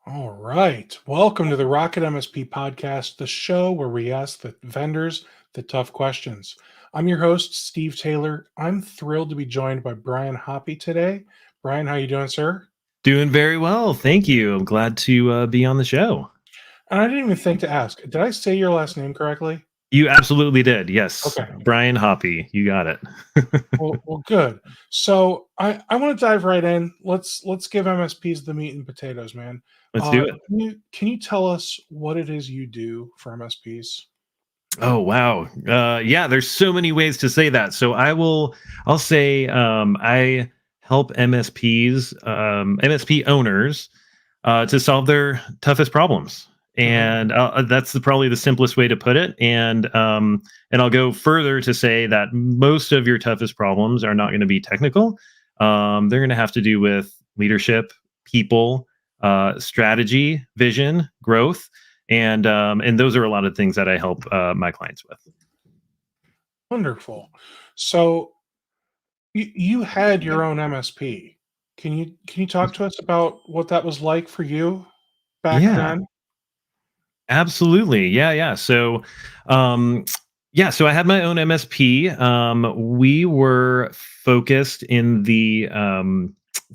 All right. Welcome to the Rocket MSP podcast, the show where we ask the vendors the tough questions. I'm your host, Steve Taylor. I'm thrilled to be joined by Brian Hoppe today. Brian, how you doing, sir? Doing very well. Thank you. I'm glad to be on the show. And I didn't even think to ask, did I say your last name correctly? You absolutely did. Yes. Okay. Brian Hoppe. You got it. Well, good. So I want to dive right in. Let's give MSPs the meat and potatoes, man. Let's do it. Can you tell us what it is you do for MSPs? Oh, wow. Yeah, there's so many ways to say that. So I'll say I help MSPs, MSP owners to solve their toughest problems. Mhm. And that's probably the simplest way to put it. And I'll go further to say that most of your toughest problems are not going to be technical. They're going to have to do with leadership, people, strategy, vision, growth, and those are a lot of things that I help my clients with. Wonderful. So you had your own MSP. Can you talk to us about what that was like for you back Yeah. then? Absolutely. So I had my own MSP. We were focused in the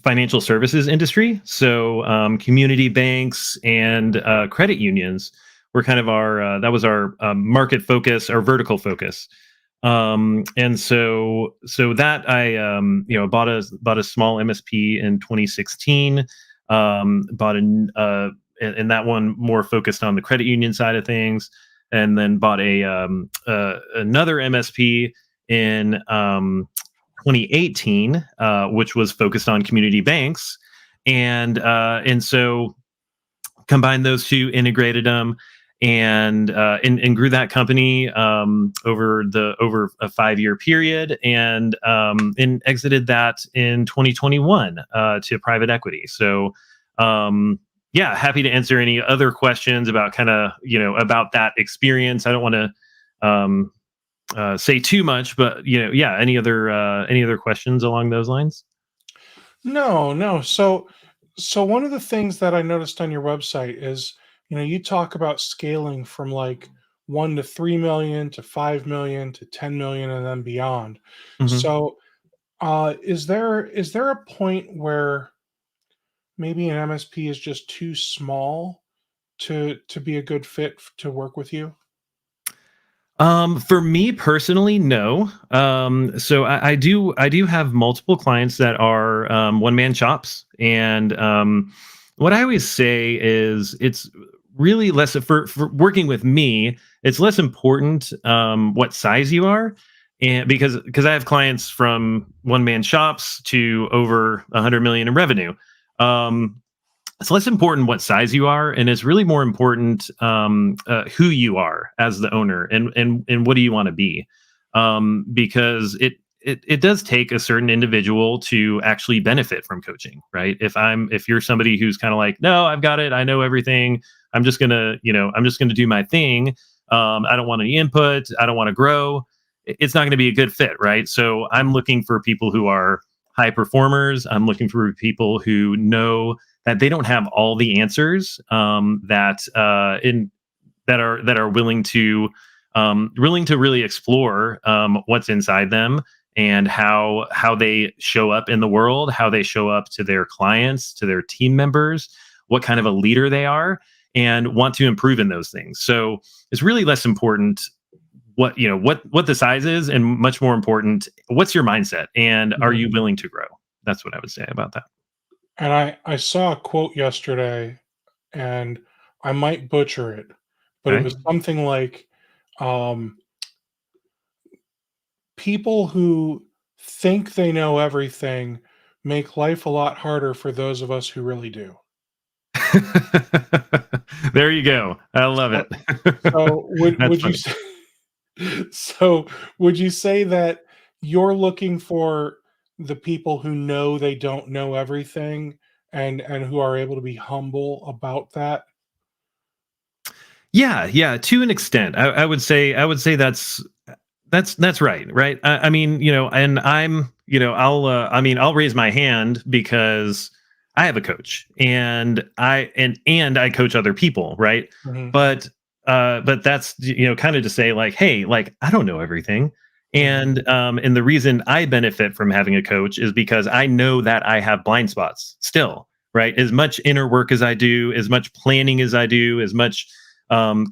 financial services industry. So community banks and credit unions were kind of that was our market focus, our vertical focus. And so that I bought a small MSP in 2016. Bought and that one more focused on the credit union side of things, and then bought another MSP in 2018, which was focused on community banks, and so combined those two, integrated them, and grew that company over a 5-year period, and exited that in 2021 to private equity. So yeah, happy to answer any other questions about about that experience. I don't want to say too much, but yeah, any other questions along those lines? No, no. So one of the things that I noticed on your website is, you talk about scaling from like 1 to 3 million to 5 million to 10 million and then beyond. Mhm. So, is there a point where maybe an MSP is just too small to be a good fit to work with you? For me personally, no. So I do have multiple clients that are one man shops, and what I always say is it's really less for working with me. It's less important what size you are, and because I have clients from one man shops to over 100 million in revenue. Um, it's less important what size you are, and it's really more important who you are as the owner, and what do you want to be, because it does take a certain individual to actually benefit from coaching, right? If you're somebody who's kind of like, no, I've got it, I know everything, I'm just gonna do my thing, I don't want any input, I don't want to grow, it's not going to be a good fit, right? So I'm looking for people who are high performers. I'm looking for people who know that they don't have all the answers, that are willing to really explore what's inside them, and how they show up in the world, how they show up to their clients, to their team members, what kind of a leader they are, and want to improve in those things. So it's really less important what the size is, and much more important, what's your mindset, and are Mhm. you willing to grow? That's what I would say about that. And I saw a quote yesterday, and I might butcher it, but it Okay. was something like, um, "People who think they know everything make life a lot harder for those of us who really do." There you go. I love So it. so That's would you funny. say so would you say that you're looking for the people who know they don't know everything and who are able to be humble about that? Yeah, yeah, to an extent. I would say that's right, right? I mean, and I'll raise my hand because I have a coach, and I coach other people, right? Hmm. But that's kind of to say like, hey, like I don't know everything. Hmm. And the reason I benefit from having a coach is because I know that I have blind spots still, right? As much inner work as I do, as much planning as I do, as much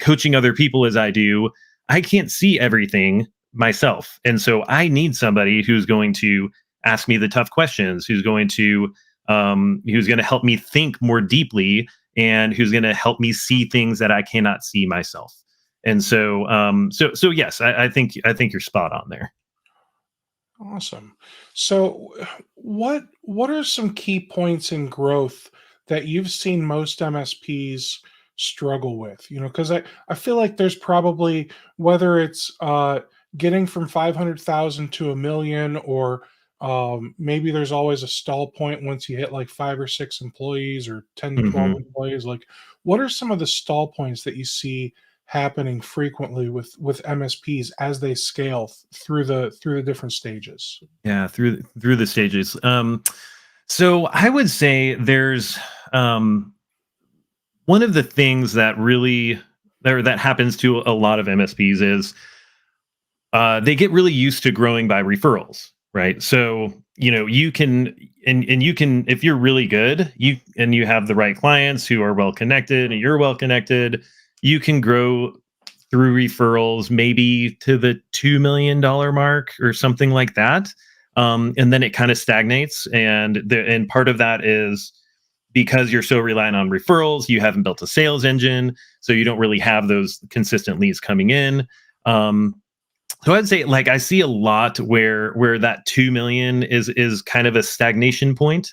coaching other people as I do, I can't see everything myself. And so I need somebody who's going to ask me the tough questions, who's going to help me think more deeply, and who's going to help me see things that I cannot see myself. And so yes, I think you're spot on there. Awesome. So, what are some key points in growth that you've seen most MSPs struggle with? Because I feel like there's probably, whether it's getting from 500,000 to a million, or maybe there's always a stall point once you hit like 5 or 6 employees, or 10 to 12 Hmm. employees. Like, what are some of the stall points that you see happening frequently with MSPs as they scale through the different stages? Yeah, through the stages. So I would say there's um, one of the things that really that happens to a lot of MSPs is they get really used to growing by referrals, right? So you can and you can, if you're really good, you have the right clients who are well connected and you're well connected, you can grow through referrals maybe to the $2 million mark or something like that. And then it kind of stagnates, and part of that is because you're so reliant on referrals, you haven't built a sales engine, so you don't really have those consistent leads coming in. um, so I'd say like I see a lot where that 2 million is kind of a stagnation point.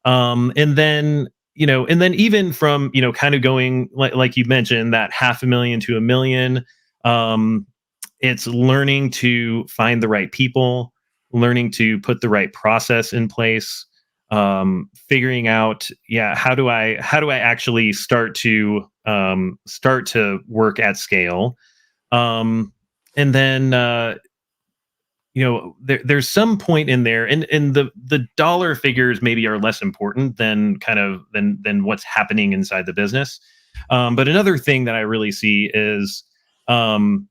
And then even from kind of going like you mentioned, that 500,000 to a million. um it's learning to find the right people, learning to put the right process in place, figuring out, yeah, how do I actually start to work at scale. And then there's some point in there, and the dollar figures maybe are less important than what's happening inside the business. But another thing that I really see um,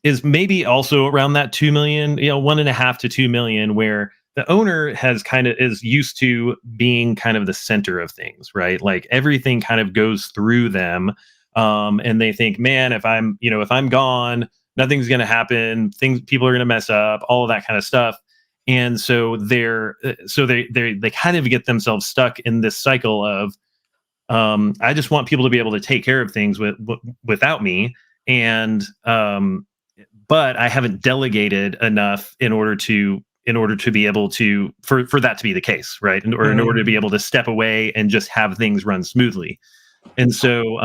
is maybe also around that 2 million, 1.5 to 2 million, where the owner has kind of is used to being kind of the center of things, right? Like everything kind of goes through them. And they think, man, if I'm gone, nothing's going to happen. People are going to mess up, all of that kind of stuff. And so they kind of get themselves stuck in this cycle of, I just want people to be able to take care of things without me. And but I haven't delegated enough in order to be able to for that to be the case, right? Or in order to be Mhm. able to step away and just have things run smoothly. And so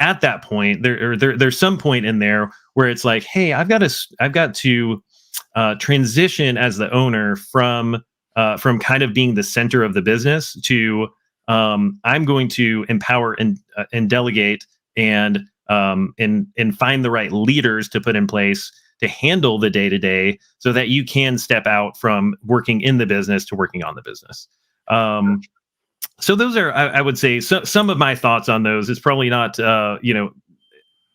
at that point, there's some point in there where it's like, hey, I've got to transition as the owner from kind of being the center of the business to, I'm going to empower and delegate, and find the right leaders to put in place to handle the day to day, so that you can step out from working in the business to working on the business. Um, so those are, I would say, some of my thoughts on those. It's probably not,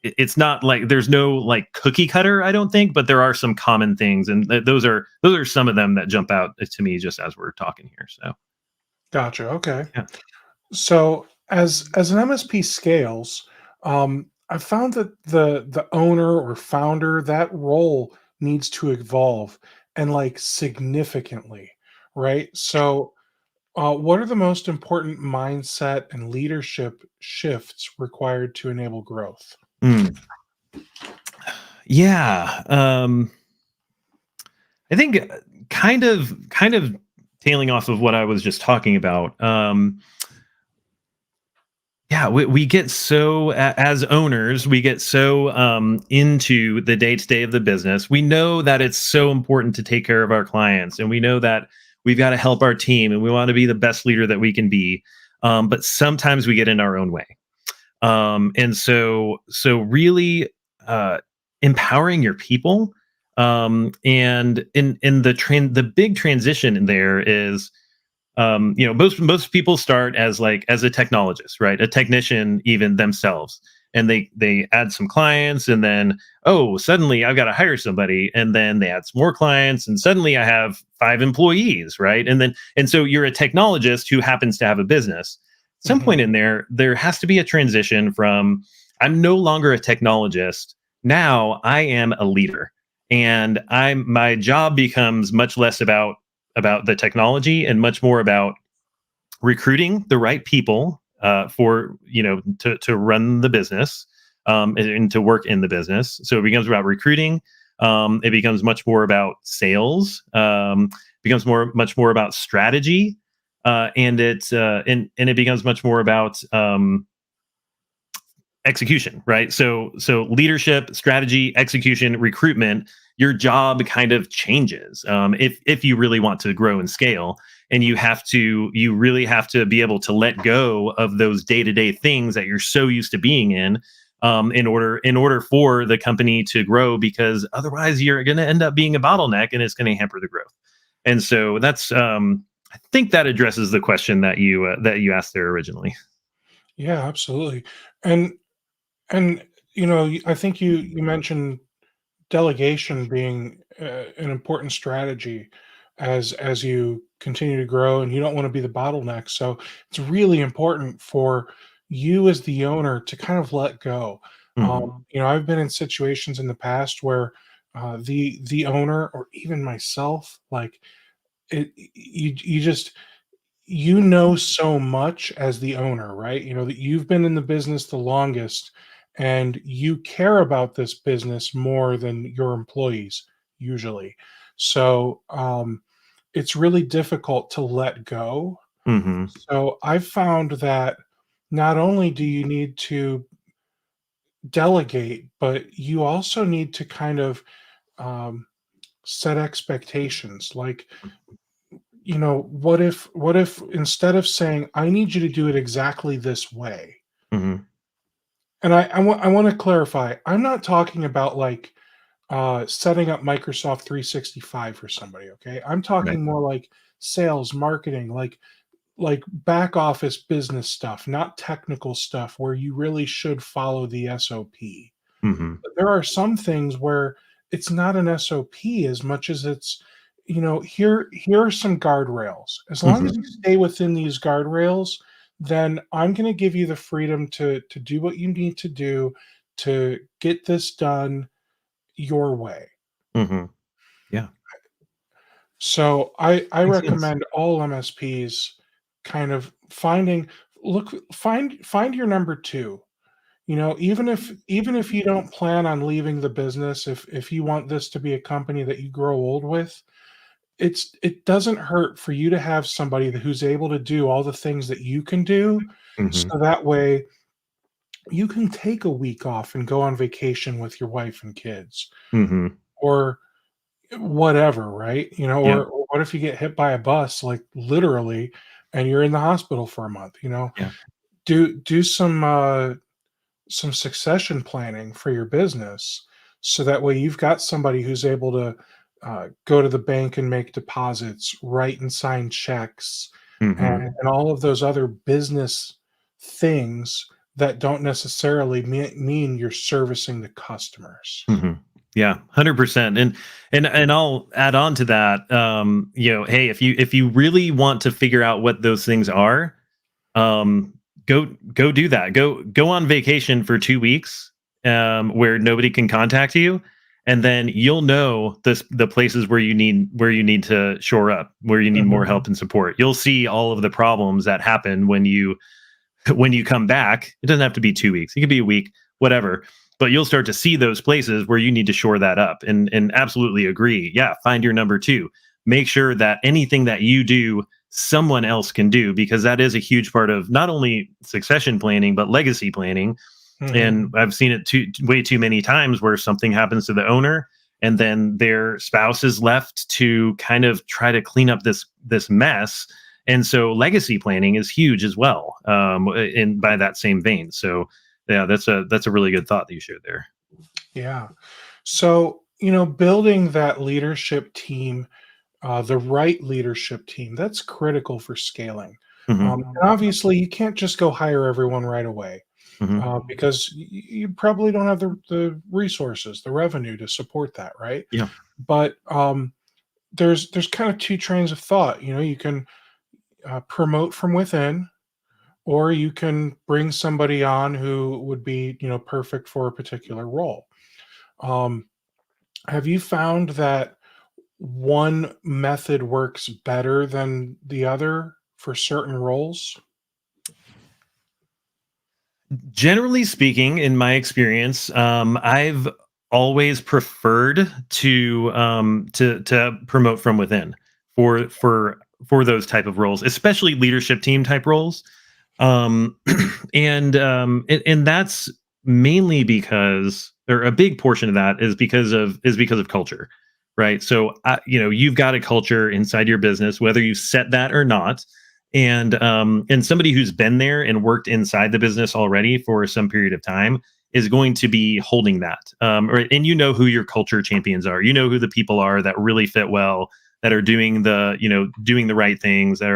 it's not like there's no like cookie cutter, I don't think, but there are some common things, and those are some of them that jump out to me just as we're talking here. So Gotcha. Okay. yeah. So as an MSP scales, I've found that the owner or founder, that role needs to evolve, and like significantly, right? So, what are the most important mindset and leadership shifts required to enable growth? Mm. Yeah. I think kind of tailing off of what I was just talking about. Yeah, we get so as owners, we get so into the day to day of the business. We know that it's so important to take care of our clients, and we know that we've got to help our team, and we want to be the best leader that we can be. But sometimes we get in our own way. And so really empowering your people, and in the big transition in there is, most people start as as a technologist, right? A technician, even themselves, and they add some clients, and then oh, suddenly I've got to hire somebody, and then they add some more clients, and suddenly I have 5 employees, right? And so you're a technologist who happens to have a business. Some Hmm. point in there has to be a transition from I'm no longer a technologist. Now I am a leader, and my job becomes much less about the technology and much more about recruiting the right people for to run the business, and to work in the business. So it becomes about recruiting. It becomes much more about sales. Becomes much more about strategy, and it becomes much more about execution, right? So leadership, strategy, execution, recruitment. Your job kind of changes if you really want to grow and scale, and you really have to be able to let go of those day to day things that you're so used to being in order for the company to grow, because otherwise you're going to end up being a bottleneck and it's going to hamper the growth. And so that's I think that addresses the question that you asked there originally. Yeah, absolutely. And and I think you mentioned delegation being an important strategy as you continue to grow, and you don't want to be the bottleneck. So it's really important for you as the owner to kind of let go. Hmm. I've been in situations in the past where the owner, or even myself, like you just so much as the owner, right? That you've been in the business the longest, and you care about this business more than your employees usually. So it's really difficult to let go. Hmm. So I've found that not only do you need to delegate, but you also need to kind of um, set expectations. Like, what if instead of saying, "I need you to do it exactly this way," Hmm. and I want to clarify, I'm not talking about like setting up Microsoft 365 for somebody. Okay, I'm Right. talking more like sales, marketing, like back office business stuff, not technical stuff where you really should follow the SOP. Mhm. But there are some things where it's not an SOP as much as it's, here are some guardrails. As long as Mhm. you stay within these guardrails, then I'm going to give you the freedom to do what you need to do to get this done your way. Mhm. Yeah. So I Makes sense. recommend all MSPs kind of find your number two. Even if you don't plan on leaving the business, if you want this to be a company that you grow old with, it doesn't hurt for you to have somebody who's able to do all the things that you can do, Mhm. so that way you can take a week off and go on vacation with your wife and kids, Mhm. or whatever, right? Yep. Or what if you get hit by a bus, like literally, and you're in the hospital for a month? Yeah. Do some succession planning for your business, so that way you've got somebody who's able to go to the bank and make deposits, write and sign checks, Mhm. and all of those other business things that don't necessarily mean you're servicing the customers. Mhm. Yeah, 100%. And I'll add on to that. Hey, if you really want to figure out what those things are, um, go do that. Go on vacation for 2 weeks, where nobody can contact you, and then you'll know the places where you need to shore up, where you need more Mhm, help and support. You'll see all of the problems that happen when you come back. It doesn't have to be 2 weeks. It could be a week, whatever. But you'll start to see those places where you need to shore that up. And absolutely agree. Yeah, find your number two. Make sure that anything that you do, someone else can do, because that is a huge part of not only succession planning but legacy planning. mhm, And I've seen it way too many times where something happens to the owner, and then their spouse is left to kind of try to clean up this mess. And so legacy planning is huge as well, in by that same vein. So yeah, that's a really good thought that you shared there. yeah. So, building that leadership team, the right leadership team, that's critical for scaling. Hmm. And obviously, you can't just go hire everyone right away Hmm. because you probably don't have the resources, the revenue to support that, right? Yeah. But there's kind of two trains of thought. You can promote from within, or you can bring somebody on who would be perfect for a particular role. Um, have you found that one method works better than the other for certain roles? Generally speaking, in my experience, I've always preferred to promote from within for those type of roles, especially leadership team type roles. And that's mainly because, or a big portion of that is because of culture, right? So you've got a culture inside your business, whether you set that or not, and somebody who's been there and worked inside the business already for some period of time is going to be holding that. And who your culture champions are. You know who the people are that really fit well, that are doing the right things, that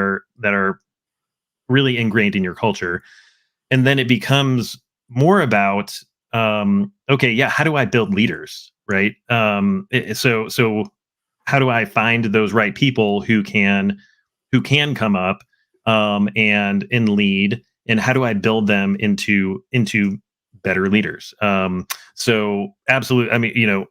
are really ingrained in your culture. And then it becomes more about, okay, yeah, how do I build leaders, right? So how do I find those right people who can come up, and lead, and how do I build them into better leaders? So absolutely, I mean,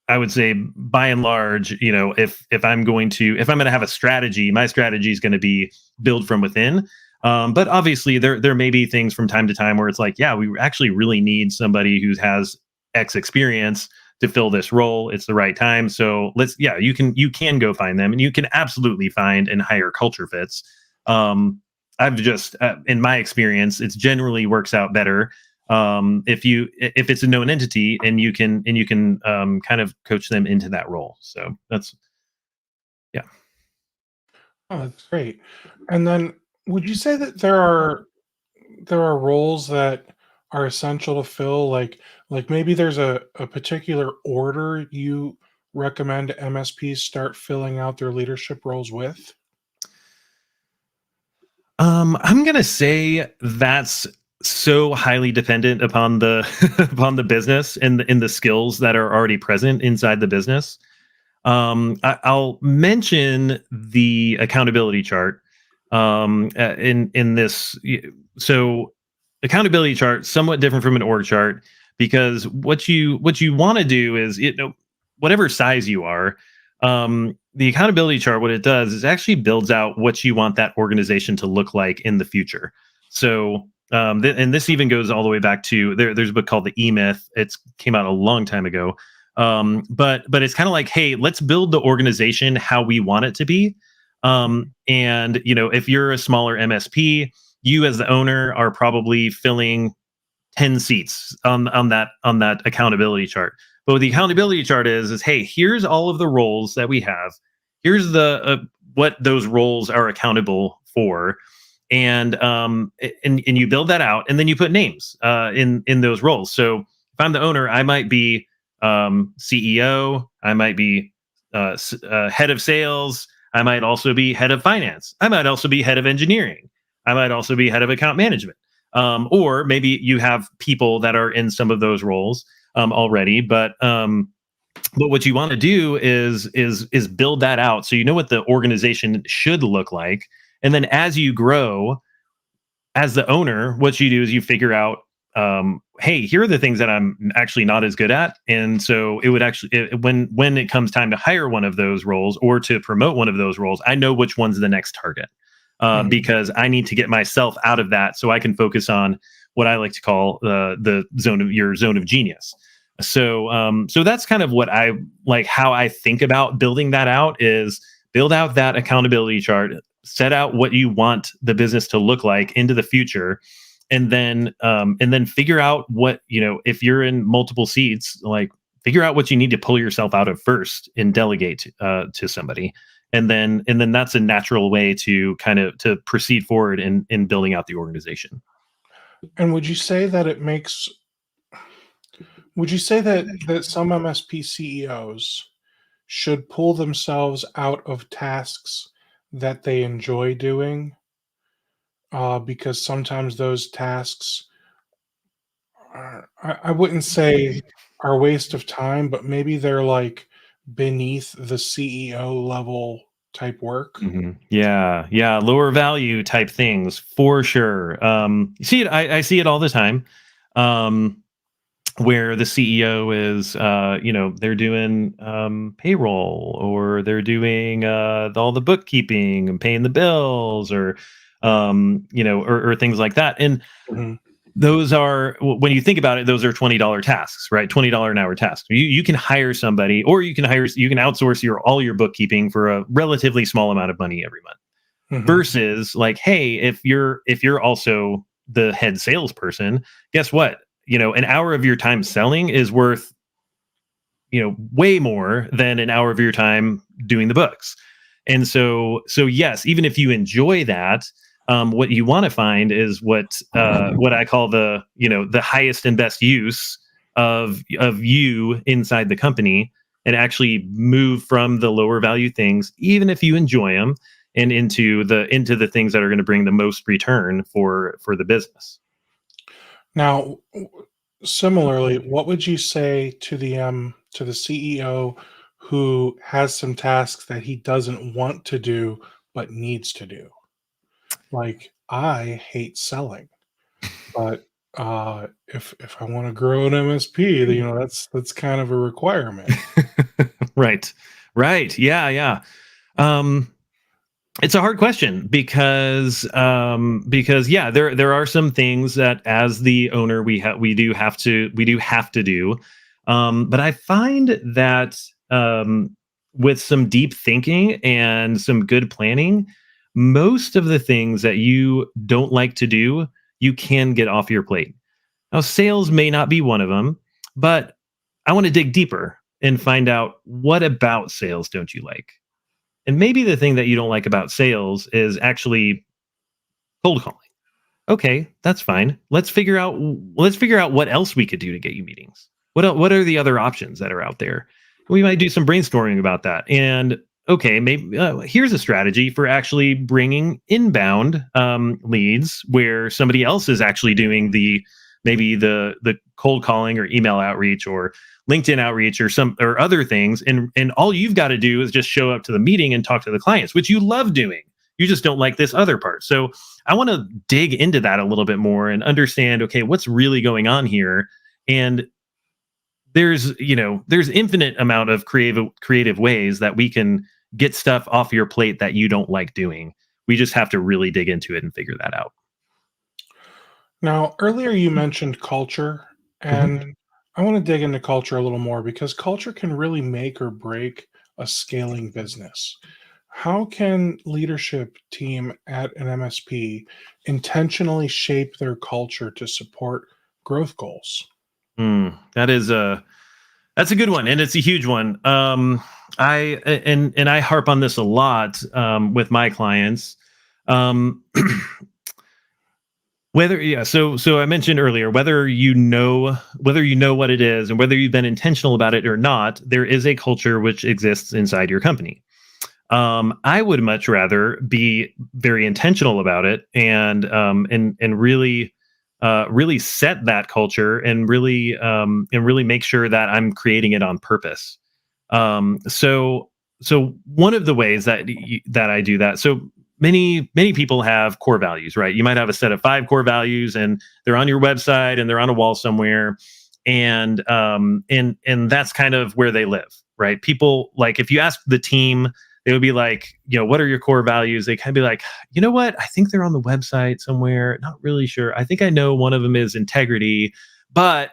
I would say by and large, if I'm going to have a strategy, my strategy is going to be build from within. But obviously, there may be things from time to time where it's like, yeah, we actually really need somebody who has X experience to fill this role. It's the right time. So yeah, you can go find them, and you can absolutely find and hire culture fits. I've just, in my experience, it's generally works out better, if it's a known entity, and you can kind of coach them into that role. So that's, yeah. Oh, that's great. And then, would you say that there are roles that are essential to fill? Like maybe there's a particular order you recommend MSPs start filling out their leadership roles with? I'm gonna say that's so highly dependent upon the upon the business and the skills that are already present inside the business. I'll mention the accountability chart, in this. So accountability chart somewhat different from an org chart, because what you want to do is, whatever size you are, the accountability chart, what it does is actually builds out what you want that organization to look like in the future. So and this even goes all the way back to there's a book called the E-Myth. It's came out a long time ago. But it's kind of like, hey, let's build the organization how we want it to be. And if you're a smaller MSP, you as the owner are probably filling 10 seats on that accountability chart. But what the accountability chart is hey, here's all of the roles that we have. Here's the what those roles are accountable for. And you build that out, and then you put names in those roles. So if I'm the owner, I might be CEO, I might be head of sales, I might also be head of finance, I might also be head of engineering, I might also be head of account management. Or maybe you have people that are in some of those roles already, but what you want to do is build that out so you know what the organization should look like. And then as you grow as the owner, what you do is you figure out, hey, here are the things that I'm actually not as good at. And so it would actually, when it comes time to hire one of those roles or to promote one of those roles, I know which one's the next target, Mhm. because I need to get myself out of that so I can focus on what I like to call the zone of genius. So that's kind of what I like, how I think about building that out is build out that accountability chart, set out what you want the business to look like into the future, and then figure out what, if you're in multiple seats, like figure out what you need to pull yourself out of first and delegate to somebody. And then that's a natural way to kind of to proceed forward in building out the organization. And would you say that some MSP CEOs should pull themselves out of tasks that they enjoy doing, because sometimes those tasks are, I wouldn't say are a waste of time, but maybe they're like beneath the CEO level type work. Yeah, yeah, lower value type things for sure. You see it. I see it all the time. Um, where the CEO is, they're doing payroll, or they're doing all the bookkeeping and paying the bills, or or things like that. And Mhm. those are, when you think about it, those are $20 tasks, right? $20 an hour tasks. You can hire somebody, or you can outsource all your bookkeeping for a relatively small amount of money every month. Mhm. Versus, like, hey, if you're also the head salesperson, guess what? An hour of your time selling is worth way more than an hour of your time doing the books. And so yes, even if you enjoy that, what you want to find is what I call the highest and best use of you inside the company, and actually move from the lower value things, even if you enjoy them, and into the things that are going to bring the most return for the business. Now, similarly, what would you say to the CEO who has some tasks that he doesn't want to do but needs to do? Like, I hate selling, but if I want to grow an MSP, then, that's kind of a requirement. Right. Right. Yeah, yeah. um It's a hard question, because yeah, there are some things that, as the owner, we do have to do. But I find that, with some deep thinking and some good planning, most of the things that you don't like to do, you can get off your plate. Now, sales may not be one of them, but I want to dig deeper and find out, what about sales don't you like? And maybe the thing that you don't like about sales is actually cold calling. Okay, that's fine. Let's figure out what else we could do to get you meetings. What are the other options that are out there? We might do some brainstorming about that. And okay, maybe here's a strategy for actually bringing inbound leads, where somebody else is actually doing the cold calling or email outreach or LinkedIn outreach or other things, and all you've got to do is just show up to the meeting and talk to the clients, which you love doing. You just don't like this other part. So I want to dig into that a little bit more and understand, okay, what's really going on here. And there's infinite amount of creative ways that we can get stuff off your plate that you don't like doing. We just have to really dig into it and figure that out. Now, earlier you mentioned culture, Mhm. and I want to dig into culture a little more because culture can really make or break a scaling business. How can leadership team at an MSP intentionally shape their culture to support growth goals? That's a good one, and it's a huge one. I harp on this a lot with my clients. Um, Whether yeah, so I mentioned earlier, whether you know what it is and whether you've been intentional about it or not, there is a culture which exists inside your company. I would much rather be very intentional about it, and really set that culture, and really make sure that I'm creating it on purpose. So one of the ways that I do that. So many people have core values, right? You might have a set of 5 core values, and they're on your website, and they're on a wall somewhere, and that's kind of where they live, right? People, like, if you ask the team, they would be like, what are your core values? They kind of be like, you know what? I think they're on the website somewhere. Not really sure. I think I know one of them is integrity, but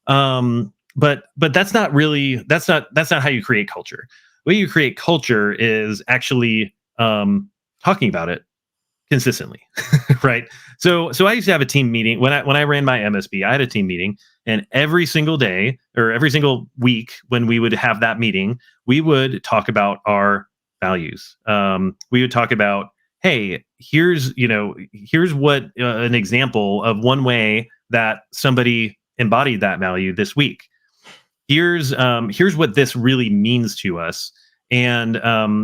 that's not how you create culture. The way you create culture is actually talking about it consistently, right? So I used to have a team meeting when I ran my MSP. I had a team meeting, and every single day or every single week when we would have that meeting, we would talk about our values. We would talk about, hey, here's what an example of one way that somebody embodied that value this week. here's what this really means to us, and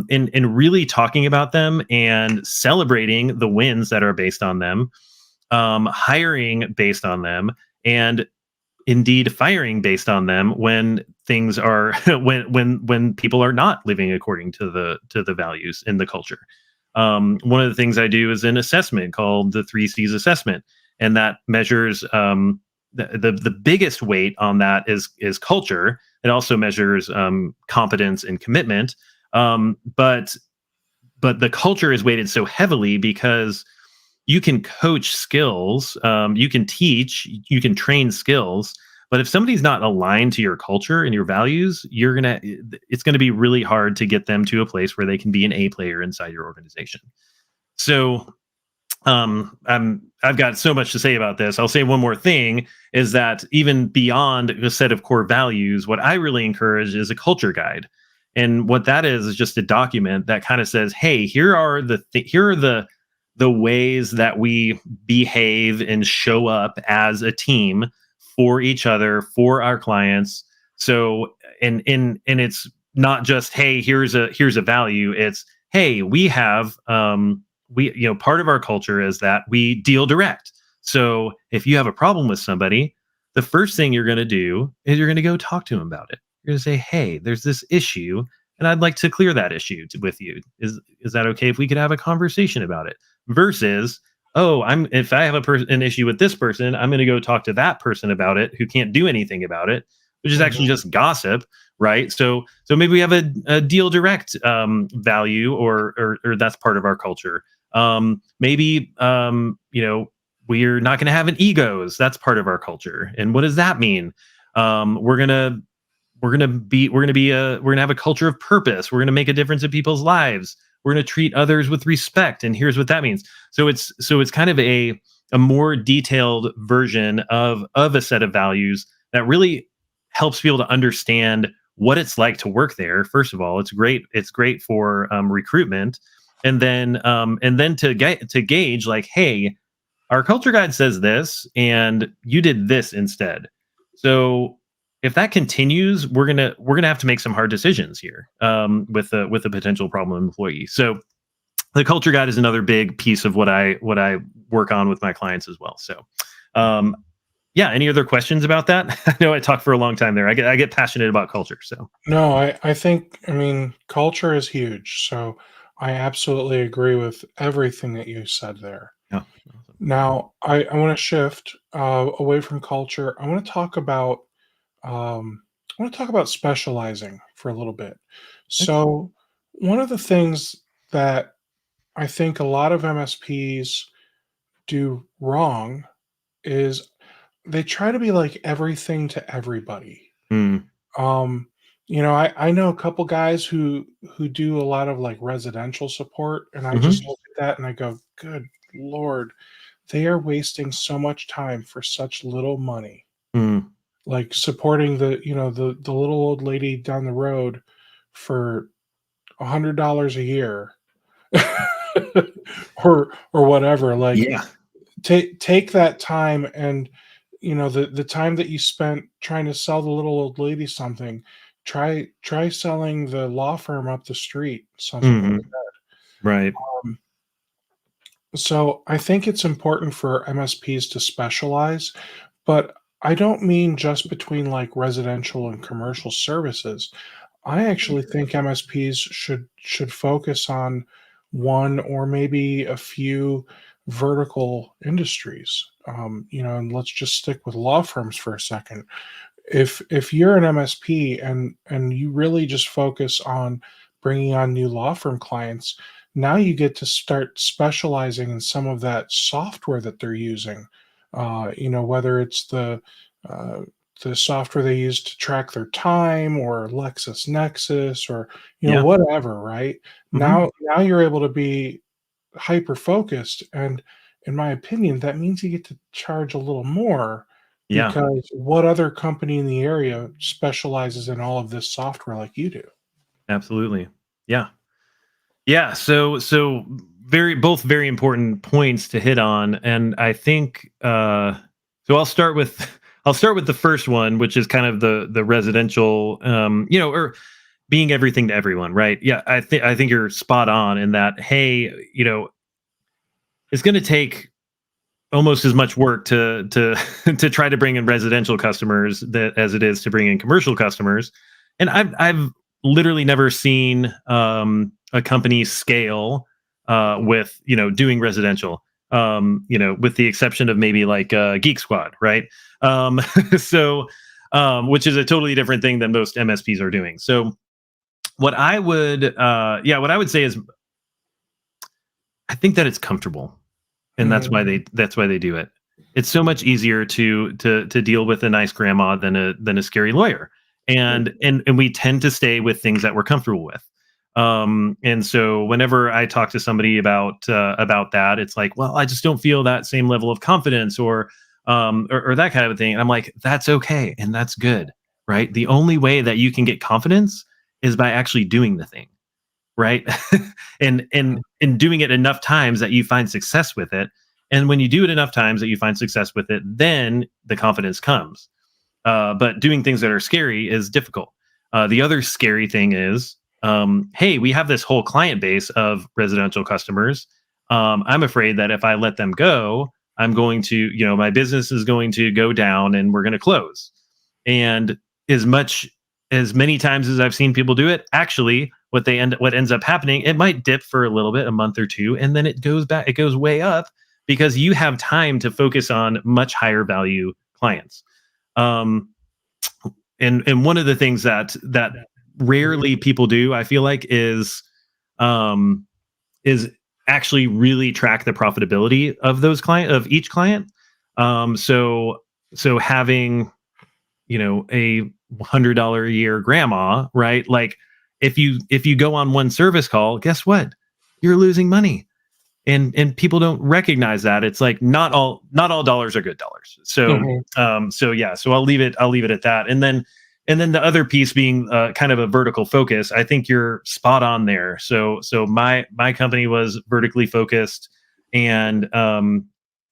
in really talking about them and celebrating the wins that are based on them, hiring based on them, and indeed firing based on them when things are when people are not living according to the values in the culture. One of the things I do is an assessment called the 3 C's assessment, and that measures the biggest weight on that is culture. It also measures competence and commitment, but the culture is weighted so heavily because you can coach skills, you can teach, you can train skills, but if somebody's not aligned to your culture and your values, it's gonna be really hard to get them to a place where they can be an A player inside your organization. So I've got so much to say about this. I'll say one more thing is that even beyond a set of core values, what I really encourage is a culture guide. And what that is just a document that kind of says, hey, here are the ways that we behave and show up as a team for each other, for our clients. So and it's not just, hey, here's a value. It's, hey, we have part of our culture is that we deal direct. So if you have a problem with somebody, the first thing you're going to do is you're going to go talk to them about it. You're going to say, hey, there's this issue and I'd like to clear that issue with you. Is that okay if we could have a conversation about it? Versus, oh, if I have an issue with this person, I'm going to go talk to that person about it who can't do anything about it, which is actually just gossip, right? So maybe we have a deal direct value, or that's part of our culture. Maybe we're not going to have an egos. That's part of our culture. And what does that mean? We're gonna have a culture of purpose. We're gonna make a difference in people's lives. We're gonna treat others with respect. And here's what that means. So it's kind of a more detailed version of a set of values that really helps people to understand what it's like to work there. First of all, it's great for recruitment, and then to gauge, like, hey, our culture guide says this, and you did this instead. So if that continues, we're gonna have to make some hard decisions here with a potential problem employee. So the culture guide is another big piece of what I work on with my clients as well. So yeah, any other questions about that? I know I talked for a long time there. I get passionate about culture. So No, I mean, culture is huge. So I absolutely agree with everything that you said there. yeah, awesome. Now, I want to shift away from culture. I want to talk about specializing for a little bit. Okay. So, one of the things that I think a lot of MSPs do wrong is they try to be like everything to everybody. Mm, Um, I know a couple guys who do a lot of like residential support, and I just mhm, look at that and I go, "Good Lord, they are wasting so much time for such little money." mm, Like supporting the little old lady down the road for $100 a year or whatever. Like yeah. take that time, and the time that you spent trying to sell the little old lady something, try selling the law firm up the street something. Hmm. Right. Um, so I think it's important for MSPs to specialize, but I don't mean just between like residential and commercial services. I actually think MSPs should focus on one or maybe a few vertical industries. And let's just stick with law firms for a second. If you're an MSP and you really just focus on bringing on new law firm clients, now you get to start specializing in some of that software that they're using. Whether it's uh, the software they use to track their time, or LexisNexis, or Yeah. whatever. Right Hmm. now you're able to be hyper focused, and in my opinion, that means you get to charge a little more, Yeah. because what other company in the area specializes in all of this software like you do? Absolutely. Yeah. Yeah. So both very important points to hit on, and I think so. I'll start with the first one, which is kind of the residential, or being everything to everyone, right? Yeah, I think you're spot on in that. Hey, it's going to take almost as much work to to try to bring in residential customers that as it is to bring in commercial customers. And I've literally never seen a company scale with doing residential. With the exception of maybe like Geek Squad, right? Um, so, which is a totally different thing than most MSPs are doing. So, what I would say is, I think that it's comfortable, and Mhm. that's why they do it. It's so much easier to deal with a nice grandma than a scary lawyer, and we tend to stay with things that we're comfortable with. And so whenever I talk to somebody about that, it's like, well, I just don't feel that same level of confidence, or that kind of thing. And I'm like, that's okay, and that's good, right? The only way that you can get confidence is by actually doing the thing, right? And doing it enough times that you find success with it. And when you do it enough times that you find success with it, then the confidence comes. But doing things that are scary is difficult. The other scary thing is, hey, we have this whole client base of residential customers. I'm afraid that if I let them go, I'm going to, my business is going to go down and we're going to close. And as many times as I've seen people do it, actually, what ends up happening, it might dip for a little bit, a month or two, and then it goes back, it goes way up because you have time to focus on much higher value clients. Um, and one of the things that rarely people do, I feel like, um, is actually really track the profitability of of each client. So having a $100 a year grandma, right? Like if you go on one service call, guess what? You're losing money. And people don't recognize that. It's like not all dollars are good dollars. Mhm. So I'll leave it at that. And then the other piece being kind of a vertical focus. I think you're spot on there. So my company was vertically focused, and and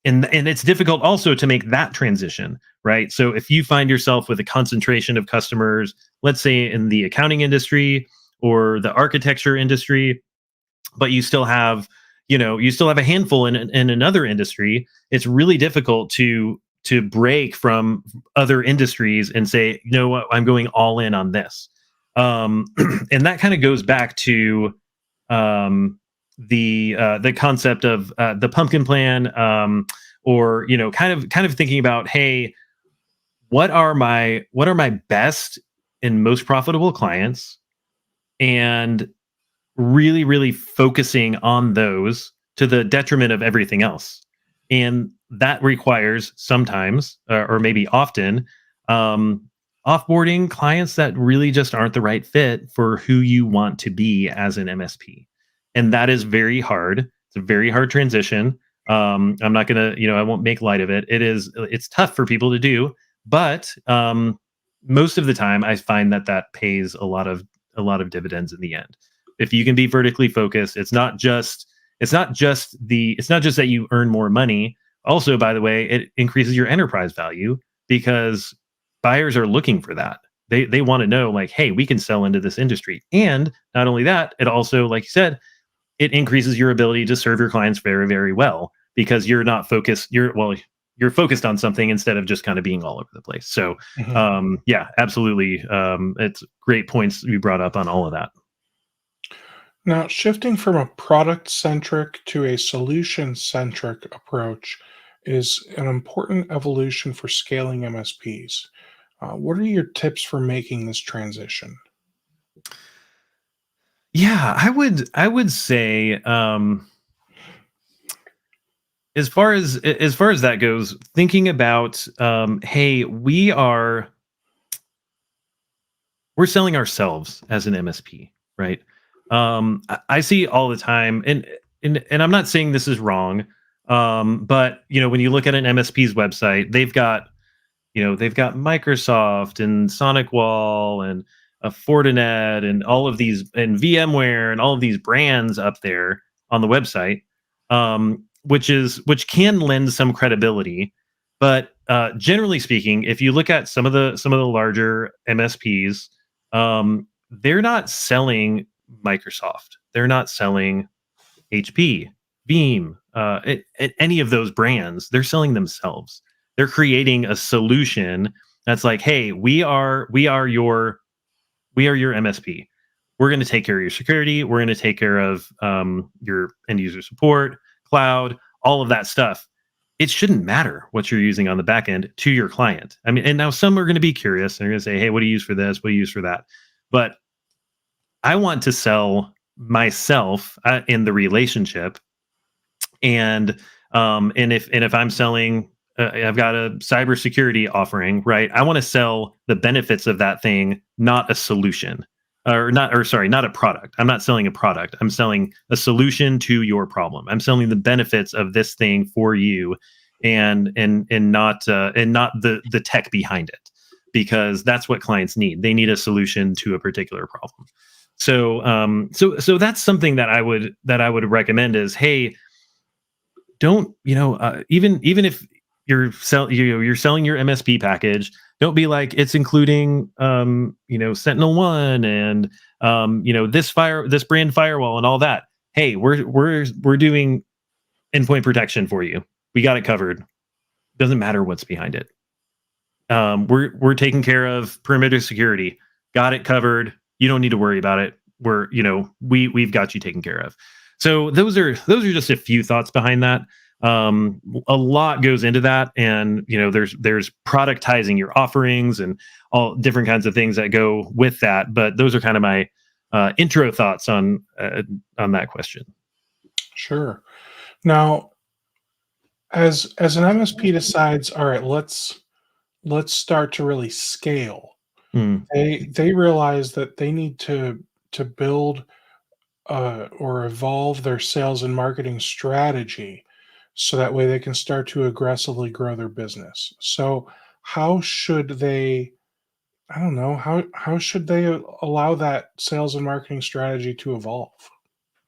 it's difficult also to make that transition, right? So if you find yourself with a concentration of customers, let's say in the accounting industry or the architecture industry, but you still have a handful in another industry, it's really difficult to break from other industries and say, you know what, I'm going all in on this. um and that kind of goes back to um the concept of the pumpkin plan, or kind of thinking about, hey, what are my best and most profitable clients, and really, really focusing on those to the detriment of everything else. And that requires sometimes, or maybe often, um, offboarding clients that really just aren't the right fit for who you want to be as an MSP. And that is very hard. It's a very hard transition. I'm not gonna, I won't make light of it. It's tough for people to do, but most of the time, I find that pays a lot of dividends in the end. If you can be vertically focused, it's not just that you earn more money. Also, by the way, it increases your enterprise value because buyers are looking for that. They want to know, like, hey, we can sell into this industry. And not only that, it also, like you said, it increases your ability to serve your clients very, very well because you're not focused. You're focused on something instead of just kind of being all over the place. So, Mhm. yeah, absolutely. It's great points you brought up on all of that. Now, shifting from a product centric to a solution centric approach is an important evolution for scaling MSPs. What are your tips for making this transition? Yeah, I would say, as far as that goes, thinking about, hey, we're selling ourselves as an MSP, right? I see all the time, and I'm not saying this is wrong, but when you look at an MSP's website, they've got Microsoft and SonicWall and a Fortinet and all of these, and VMware and all of these brands up there on the website, which can lend some credibility, but generally speaking, if you look at some of the larger MSPs, they're not selling Microsoft. They're not selling HP, Veeam, any of those brands. They're selling themselves. They're creating a solution that's like, hey, we are your MSP. We're going to take care of your security. We're going to take care of your end user support, cloud, all of that stuff. It shouldn't matter what you're using on the back end to your client. I mean, and now some are going to be curious and they're going to say, hey, what do you use for this? What do you use for that? But I want to sell myself in the relationship, and if I'm selling, I've got a cybersecurity offering, right? I want to sell the benefits of that thing, not a solution, not a product. I'm not selling a product. I'm selling a solution to your problem. I'm selling the benefits of this thing for you, and not the tech behind it, because that's what clients need. They need a solution to a particular problem. So that's something that I would recommend is, hey, don't even if you're selling your MSP package, don't be like it's including Sentinel-1 and this brand firewall and all that. Hey, we're doing endpoint protection for you. We got it covered. Doesn't matter what's behind it. We're taking care of perimeter security. Got it covered. You don't need to worry about it. We've got you taken care of. So those are just a few thoughts behind that. A lot goes into that, and there's productizing your offerings and all different kinds of things that go with that. But those are kind of my intro thoughts on that question. Sure. Now, as an MSP decides, all right, let's start to really scale. Mm, They realize that they need to build or evolve their sales and marketing strategy so that way they can start to aggressively grow their business. So how should they, I don't know, how should they allow that sales and marketing strategy to evolve?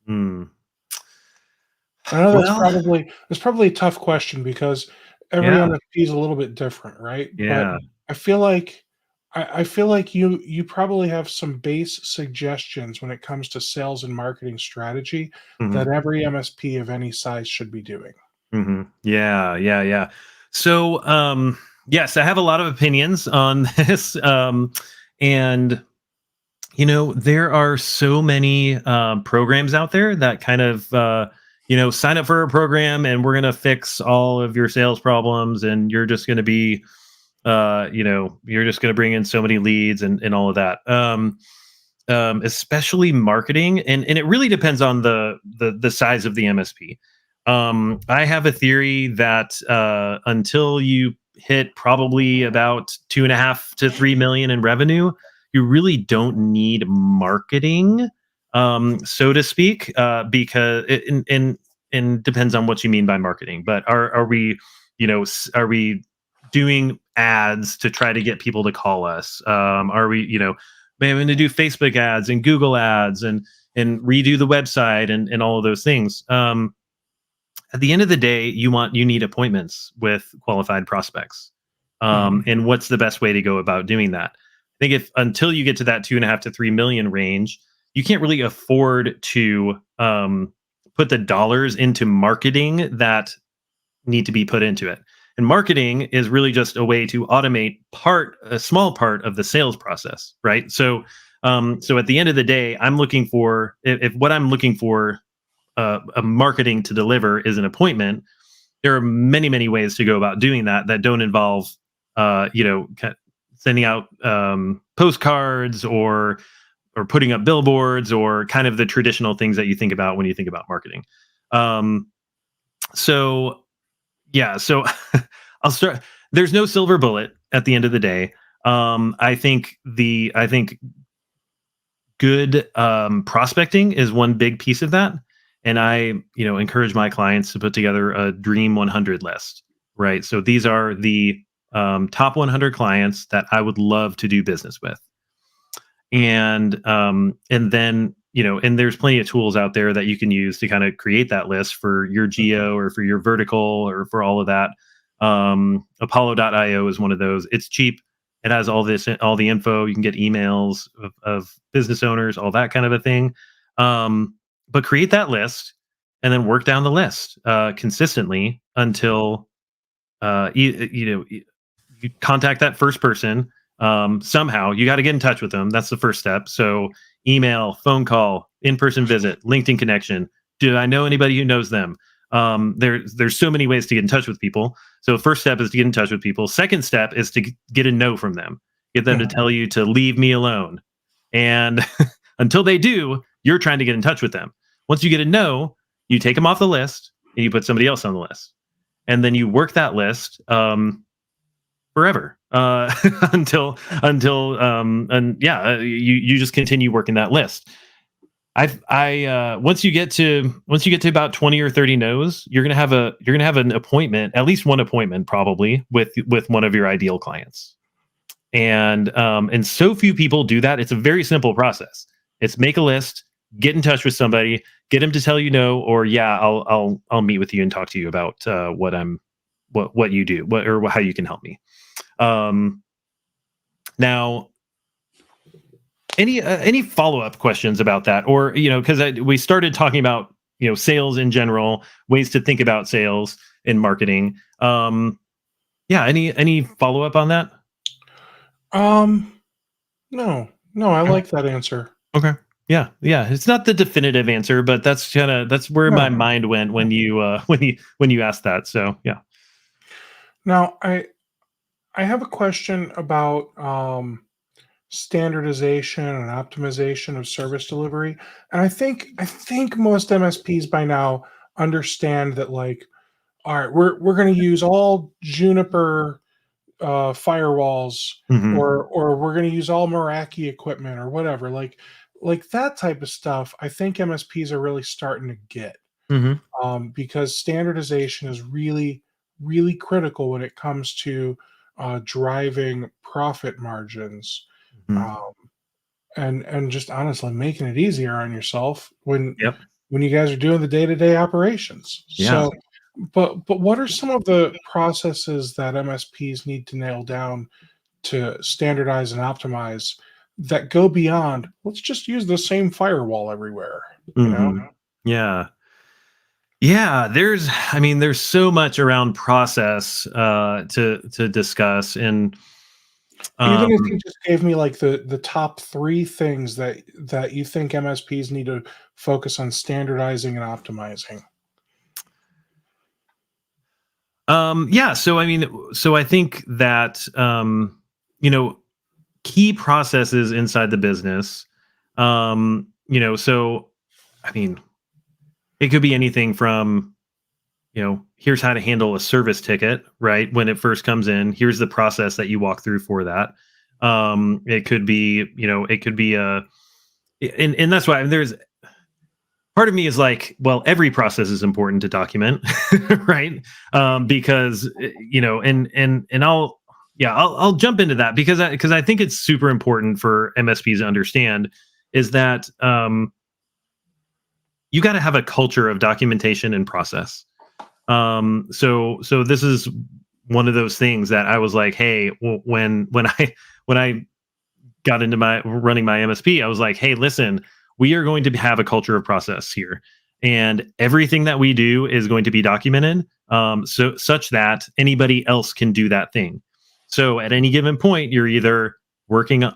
mm. I know Well, that's probably a tough question because every yeah, MSP is a little bit different, right? But yeah. I feel like I feel like you probably have some base suggestions when it comes to sales and marketing strategy that Mhm. every MSP of any size should be doing. Yeah, yeah, yeah. So, yes, I have a lot of opinions on this. And there are so many programs out there that kind of, sign up for a program and we're going to fix all of your sales problems, and you're just going to be, you're just going to bring in so many leads and all of that. Especially marketing, and it really depends on the size of the MSP. I have a theory that until you hit probably about 2.5 to 3 million in revenue, you really don't need marketing, so to speak, because and depends on what you mean by marketing. But are we, are we doing ads to try to get people to call us? Are we, having to do Facebook ads and Google ads and redo the website and all of those things? At the end of the day, you need appointments with qualified prospects. Mhm. And what's the best way to go about doing that? I think if until you get to that 2.5 to 3 million range, you can't really afford to put the dollars into marketing that need to be put into it. And marketing is really just a way to automate a small part of the sales process, right? So at the end of the day, I'm looking for, if what I'm looking for a marketing to deliver is an appointment, there are many, many ways to go about doing that don't involve, sending out postcards or putting up billboards or kind of the traditional things that you think about when you think about marketing. Um, so yeah, so I'll start. There's no silver bullet at the end of the day. I think good prospecting is one big piece of that, and I encourage my clients to put together a dream 100 list. Right, so these are the top 100 clients that I would love to do business with, and then and there's plenty of tools out there that you can use to kind of create that list for your geo or for your vertical or for all of that. Apollo.io is one of those. It's cheap. It has all the info. You can get emails of business owners, all that kind of a thing. But create that list and then work down the list consistently until you contact that first person. Somehow you got to get in touch with them. That's the first step. So email, phone call, in-person visit, LinkedIn connection. Do I know anybody who knows them? There's so many ways to get in touch with people. So first step is to get in touch with people. Second step is to get a no from them. Get them to tell you to leave me alone. And until they do, you're trying to get in touch with them. Once you get a no, you take them off the list and you put somebody else on the list. And then you work that list forever until you just continue working that list. Once you get to about 20 or 30 no's, you're gonna have an appointment, at least one appointment probably with one of your ideal clients. And so few people do that. It's a very simple process. It's make a list, get in touch with somebody, get them to tell you no, or yeah, I'll meet with you and talk to you about what you do, or how you can help me. Now, any follow-up questions about that, or because we started talking about sales in general, ways to think about sales in marketing. Any follow-up on that? No, I like that answer. Okay. Yeah. It's not the definitive answer, but that's where my mind went when you asked that. So yeah. Now I have a question about standardization and optimization of service delivery, and I think most MSPs by now understand that, like, all right, we're going to use all Juniper firewalls, Mhm. or we're going to use all Meraki equipment or whatever, like that type of stuff. I think MSPs are really starting to get, Mhm. because standardization is really critical when it comes to driving profit margins, Mhm. um, and just honestly making it easier on yourself when Yep. you guys are doing the day-to-day operations. Yeah. So, but what are some of the processes that MSPs need to nail down to standardize and optimize that go beyond, let's just use the same firewall everywhere, you know? Mhm. Yeah. Yeah, there's so much around process to discuss, and Even if you um just gave me like the top 3 things that you think MSPs need to focus on standardizing and optimizing. yeah, so I think that you know key processes inside the business, so I mean it could be anything from here's how to handle a service ticket, right? When it first comes in, here's the process that you walk through for that. It could be, and that's why there's part of me is like, well, every process is important to document, right? Because and I'll jump into that because I think it's super important for MSPs to understand is that you got to have a culture of documentation and process. So this is one of those things that I was like, hey, when I got into my running my MSP, I was like, hey, listen, we are going to have a culture of process here, and everything that we do is going to be documented, so such that anybody else can do that thing. So at any given point, you're either working,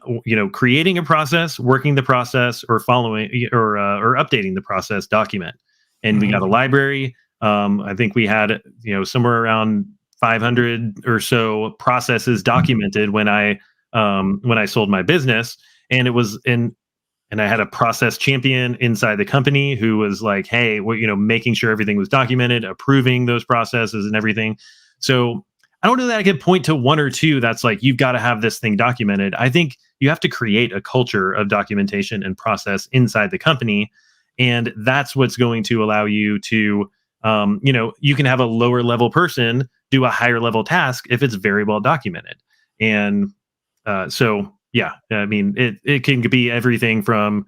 creating a process, working the process, or following or updating the process document. And we got a Mhm. library. I think we had somewhere around 500 or so processes documented when I sold my business, and it was in and I had a process champion inside the company who was like, "Hey, making sure everything was documented, approving those processes and everything." So I don't know that I could point to one or two that's like you've got to have this thing documented. I think you have to create a culture of documentation and process inside the company, and that's what's going to allow you to, you can have a lower level person do a higher level task if it's very well documented. And so yeah, I mean it can be everything from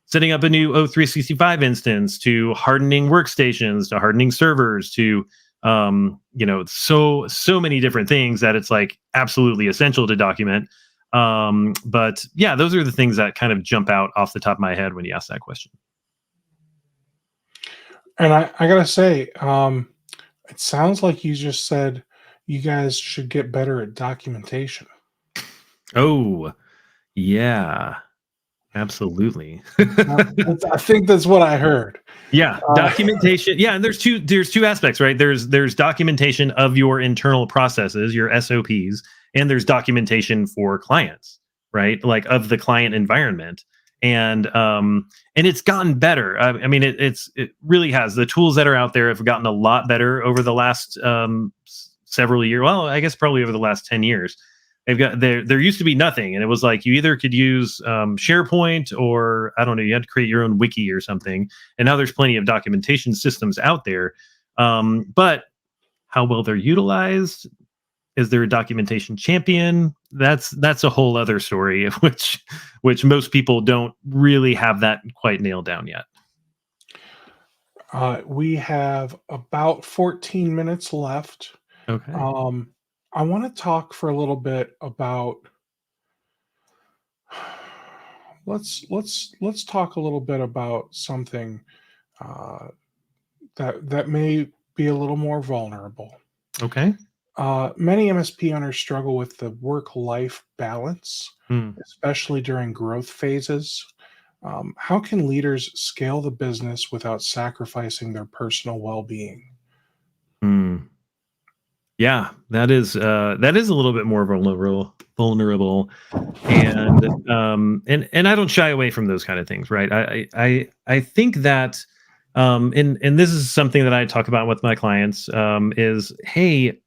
setting up a new O365 instance to hardening workstations to hardening servers to so many different things that it's like absolutely essential to document. But yeah, those are the things that kind of jump out off the top of my head when you ask that question. And I gotta say, it sounds like you just said you guys should get better at documentation. Oh, yeah, absolutely. I think that's what I heard. Yeah, Uh, documentation. Yeah, and there's two aspects, right? There's documentation of your internal processes, your SOPs, and there's documentation for clients, right? Like of the client environment. And it's gotten better. I mean, it really has. The tools that are out there have gotten a lot better over the last several years. Well, I guess probably over the last 10 years. There used to be nothing, and it was like you either could use SharePoint, or I don't know, you had to create your own wiki or something. And now there's plenty of documentation systems out there, but how well they're utilized, is there a documentation champion? That's a whole other story, which most people don't really have that quite nailed down yet. we have about 14 minutes left. Okay. Um, I want to talk for a little bit about let's talk a little bit about something uh, that may be a little more vulnerable. Okay. Many MSP owners struggle with the work-life balance, Hmm. especially during growth phases. How can leaders scale the business without sacrificing their personal well-being? Hmm. Yeah, that is a little bit more vulnerable, and I don't shy away from those kind of things, right? I think that, and this is something that I talk about with my clients, is, hey,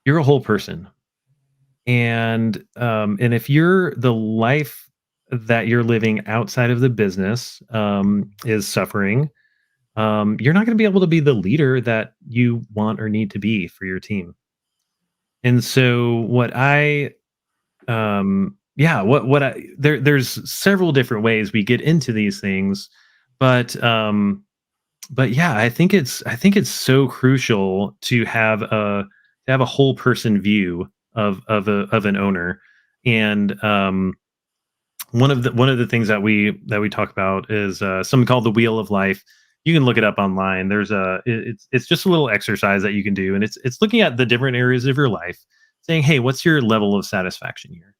you're a whole person, and if you're the life that you're living outside of the business is suffering, you're not going to be able to be the leader that you want or need to be for your team. And so what I there's several different ways we get into these things, but yeah, I think it's so crucial to have a whole person view of an owner. And one of the things that we talk about is something called the wheel of life. You can look it up online. It's just a little exercise that you can do, and it's looking at the different areas of your life, saying, hey, what's your level of satisfaction here?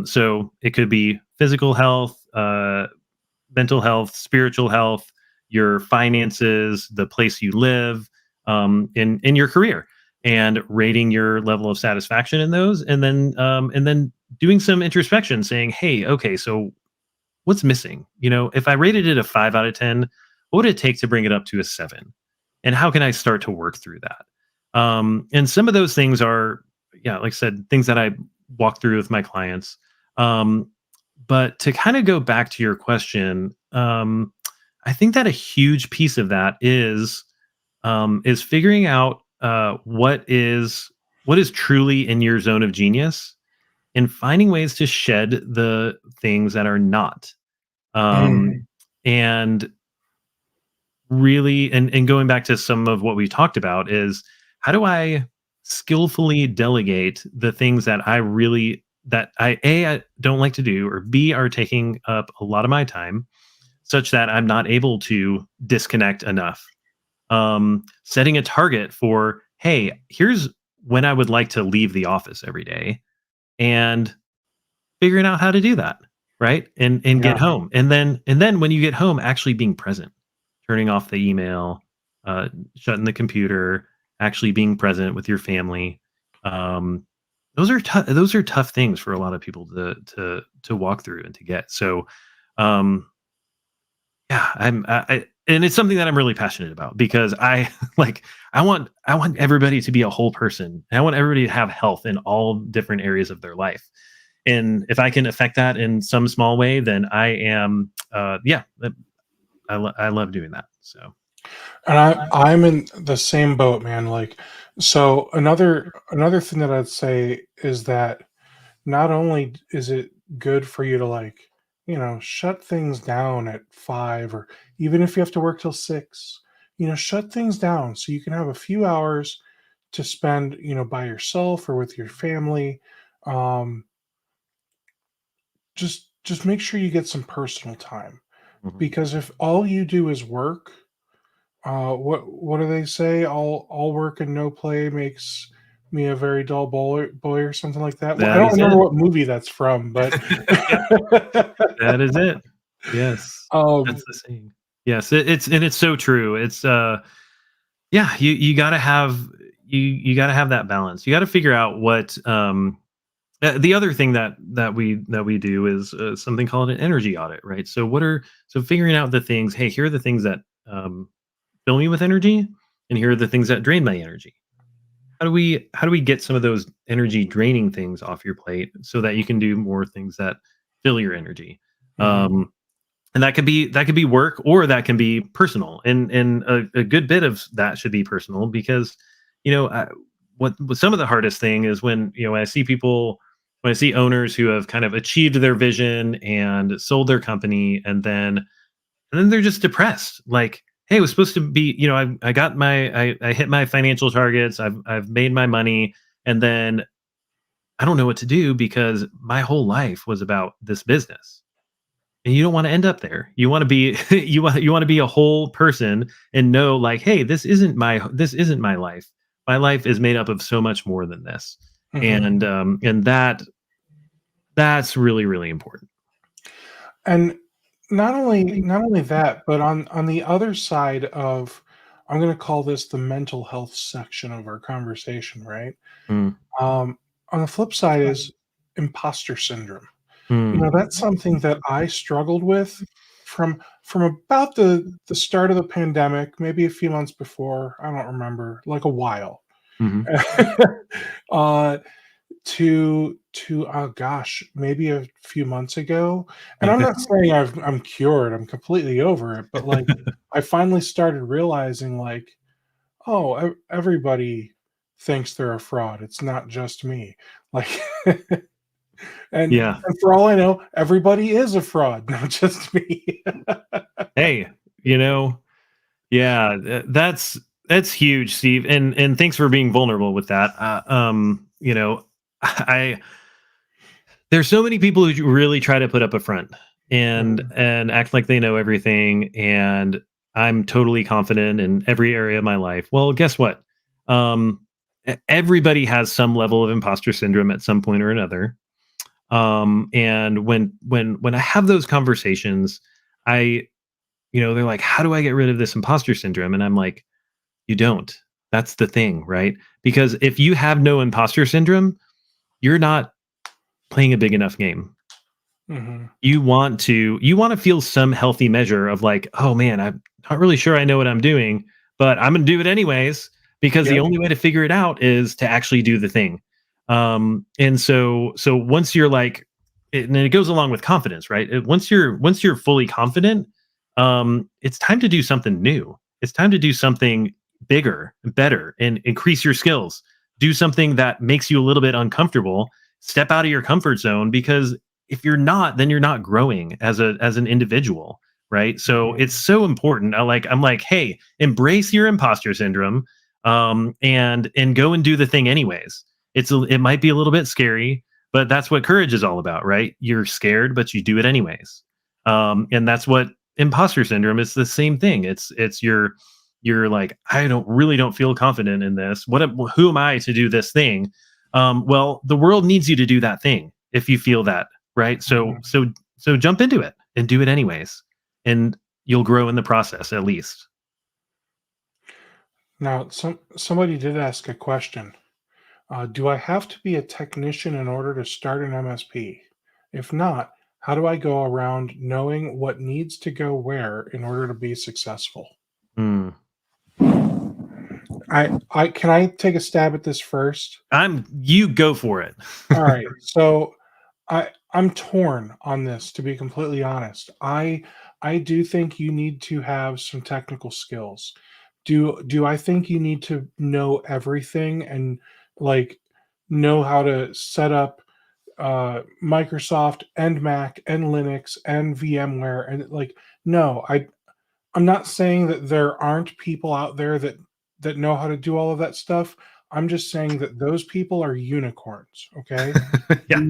So it could be physical health, mental health, spiritual health, your finances, the place you live, in your career, and rating your level of satisfaction in those, and then doing some introspection, saying, "Hey, okay, so what's missing? If I rated it a 5 out of 10, what would it take to bring it up to a 7? And how can I start to work through that?" And some of those things are, yeah, like I said, things that I walk through with my clients. Um, but to kind of go back to your question, I think that a huge piece of that is figuring out what is truly in your zone of genius, and finding ways to shed the things that are not. Mm, And really, and going back to some of what we talked about, is how do I skillfully delegate the things that I don't like to do, or B, are taking up a lot of my time, such that I'm not able to disconnect enough. Setting a target for, hey, here's when I would like to leave the office every day, and figuring out how to do that, right? And yeah. get home. And then when you get home, actually being present, turning off the email, shutting the computer, actually being present with your family. Um, those are tough things for a lot of people to walk through and to get. So, um, yeah, and it's something that I'm really passionate about, because I like I want everybody to be a whole person. And I want everybody to have health in all different areas of their life. And if I can affect that in some small way, then I am, yeah, I love doing that. So, And I'm in the same boat, man. Like, so another thing that I'd say is that not only is it good for you to, like, shut things down at 5, or even if you have to work till 6, shut things down so you can have a few hours to spend, by yourself or with your family. Um, just make sure you get some personal time, Mhm. because if all you do is work, what do they say? All work and no play makes me a very dull boy or something like that. Well, I That don't is remember it. what movie that's from, but Yep, that is it. Yes, um, that's the saying. Yes, it's so true. Yeah, you gotta have you gotta have that balance. You gotta figure out what, the other thing that we do is, something called an energy audit, right? So figuring out the things, "Hey, here are the things that, fill me with energy, and here are the things that drain my energy." How do we get some of those energy draining things off your plate so that you can do more things that fill your energy? mhm, And that could be work, or that can be personal, and a good bit of that should be personal, because you know what some of the hardest thing is when when I see owners who have kind of achieved their vision and sold their company, and then they're just depressed. Like, hey, it was supposed to be, I got I hit my financial targets, I've made my money, and then I don't know what to do because my whole life was about this business. And you don't want to end up there. You want to be you want to be a whole person and know, like, hey, this isn't my life. My life is made up of so much more than this. mhm. And that's really, really important. And not only that, but on the other side of, I'm going to call this the mental health section of our conversation, right? Mm, Um, on the flip side is imposter syndrome. mm, That's something that I struggled with from about the start of the pandemic, maybe a few months before, I don't remember, like a while. mhm. uh, to oh gosh, maybe a few months ago. And I'm Yeah. not saying I'm cured, I'm completely over it, but like I finally started realizing, like, oh, everybody thinks they're a fraud. It's not just me. Like, and Yeah. for all I know, everybody is a fraud, not just me. Hey, you know, yeah, that's huge, Steve, and thanks for being vulnerable with that. I there's so many people who really try to put up a front and Mhm, and act like they know everything, and I'm totally confident in every area of my life. Well, guess what? Everybody has some level of imposter syndrome at some point or another. And when I have those conversations, I they're like, "How do I get rid of this imposter syndrome?" And I'm like, "You don't. That's the thing, right? Because if you have no imposter syndrome, you're not playing a big enough game. mhm. You want to feel some healthy measure of, like, oh man, I'm not really sure I know what I'm doing, but I'm going to do it anyways, because the Yep. only way to figure it out is to actually do the thing. And so once you're like, and it goes along with confidence, right? Once you're fully confident, it's time to do something new. It's time to do something bigger and better and increase your skills. Do something that makes you a little bit uncomfortable. Step out of your comfort zone, because if you're not, then you're not growing as an individual, right? So Mhm, it's so important. I'm like, hey, embrace your imposter syndrome, and go and do the thing anyways. It might be a little bit scary, but that's what courage is all about, right? You're scared, but you do it anyways. And that's what imposter syndrome is. The same thing. It's you're like, I don't feel confident in this. Who am I to do this thing? Well, the world needs you to do that thing if you feel that, right? So mhm. so so jump into it and do it anyways, and you'll grow in the process at least. Now, somebody did ask a question. Do I have to be a technician in order to start an MSP? If not, how do I go around knowing what needs to go where in order to be successful? Mm. I can I take a stab at this first? You go for it. All right. So I'm torn on this, to be completely honest. I do think you need to have some technical skills. Do I think you need to know everything and, like, know how to set up Microsoft and Mac and Linux and VMware, and, like, no, I'm not saying that there aren't people out there that know how to do all of that stuff. I'm just saying that those people are unicorns, okay? Yeah.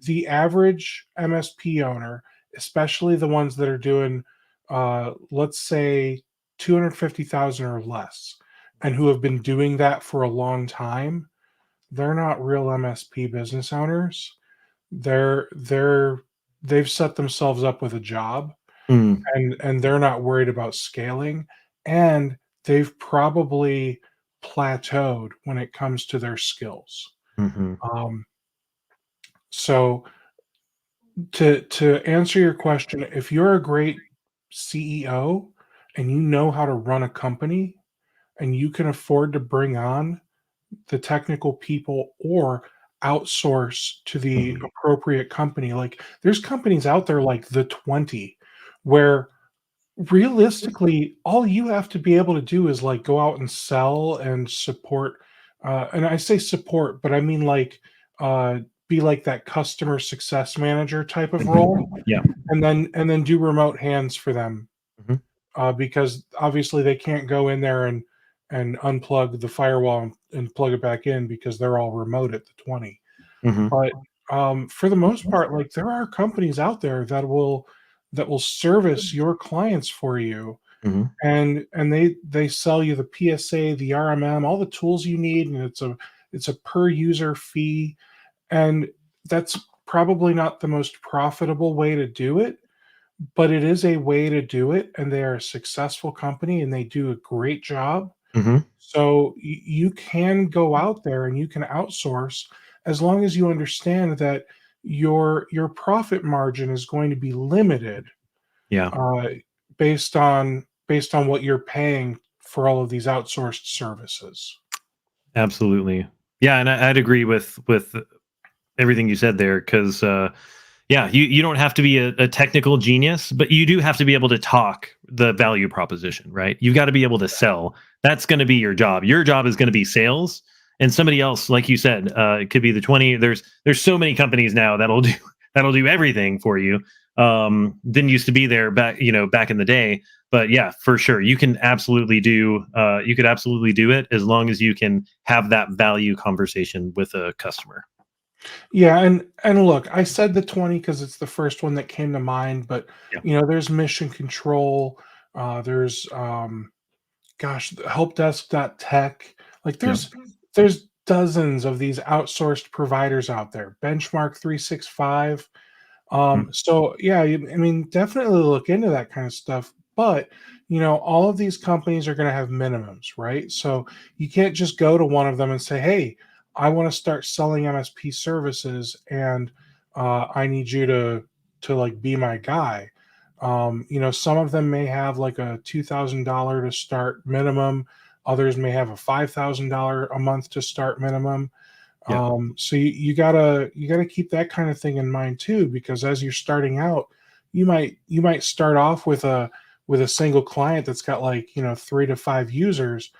The average MSP owner, especially the ones that are doing, let's say 250,000 or less, and who have been doing that for a long time, they're not real MSP business owners. They're they've set themselves up with a job, Mm, and they're not worried about scaling, and they've probably plateaued when it comes to their skills. hmm Um, so to answer your question, if you're a great CEO and you know how to run a company and you can afford to bring on the technical people or outsource to the hmm appropriate company, like there's companies out there like the 20 where realistically all you have to be able to do is like go out and sell and support, and I say support but I mean like, uh, be like that customer success manager type of role, Yeah. and then do remote hands for them, hmm because obviously they can't go in there and unplug the firewall and plug it back in because they're all remote at the 20. hmm But for the most part, like there are companies out there that will service your clients for you, hmm and they sell you the PSA, the RMM, all the tools you need, and it's a per user fee, and that's probably not the most profitable way to do it, but it is a way to do it, and they are a successful company and they do a great job. hmm So you can go out there and you can outsource as long as you understand that your profit margin is going to be limited, Yeah. uh, based on what you're paying for all of these outsourced services. Absolutely. Yeah, and I'd agree with everything you said there because yeah, you don't have to be a technical genius, but you do have to be able to talk the value proposition, right? You've got to be able to sell. That's going to be your job. Your job is going to be sales, and somebody else, like you said, it could be the 20. There's so many companies now that'll do that'll do everything for you. Didn't used to be there back in the day, but yeah, for sure, you can absolutely do you could absolutely do it as long as you can have that value conversation with a customer. Yeah, and look, I said the 20 because it's the first one that came to mind, but Yeah. there's mission control, there's gosh, helpdesk.tech. Like Yeah. there's dozens of these outsourced providers out there. Benchmark 365. Mm, So yeah, I mean, definitely look into that kind of stuff. But all of these companies are going to have minimums, right? So you can't just go to one of them and say, "Hey, I want to start selling MSP services, and I need you to like be my guy." Some of them may have like a $2,000 to start minimum. Others may have a $5,000 a month to start minimum. yeah. So you gotta keep that kind of thing in mind too, because as you're starting out, you might start off with a single client that's got like 3 to 5 users,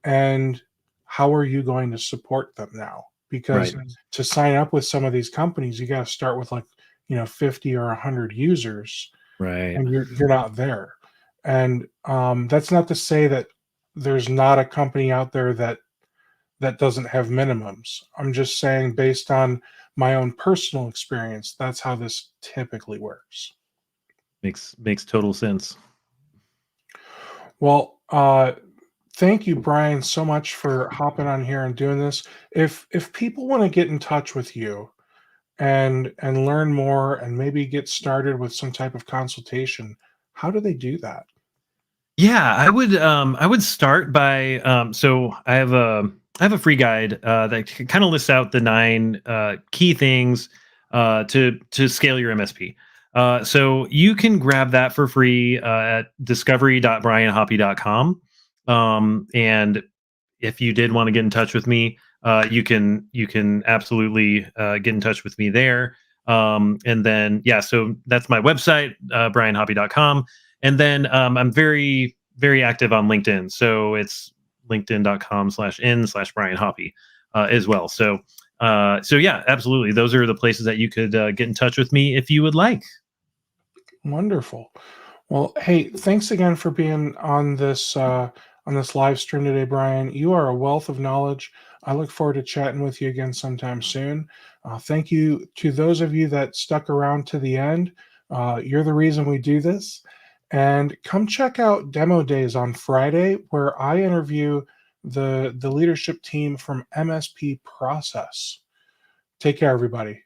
and how are you going to support them now? Because Right. to sign up with some of these companies, you got to start with like 50 or 100 users, Right. and you're not there. And that's not to say that there's not a company out there that doesn't have minimums. I'm just saying, based on my own personal experience, that's how this typically works. Makes total sense. Well, thank you, Brian, so much for hopping on here and doing this. If people want to get in touch with you and learn more and maybe get started with some type of consultation, how do they do that? Yeah, I would start by so I have a free guide that kind of lists out the 9 key things to scale your MSP. So you can grab that for free at discovery.brianhoppe.com. And if you did want to get in touch with me, you can absolutely get in touch with me there. And then yeah, so that's my website, brianhoppe.com. And then I'm very active on LinkedIn. So it's linkedin.com/n/Brian Hoppe as well. So yeah, absolutely. Those are the places that you could get in touch with me if you would like. Wonderful. Well, hey, thanks again for being on this live stream today, Brian. You are a wealth of knowledge. I look forward to chatting with you again sometime soon. Thank you to those of you that stuck around to the end. You're the reason we do this. And come check out Demo Days on Friday, where I interview the leadership team from MSP Process. Take care, everybody.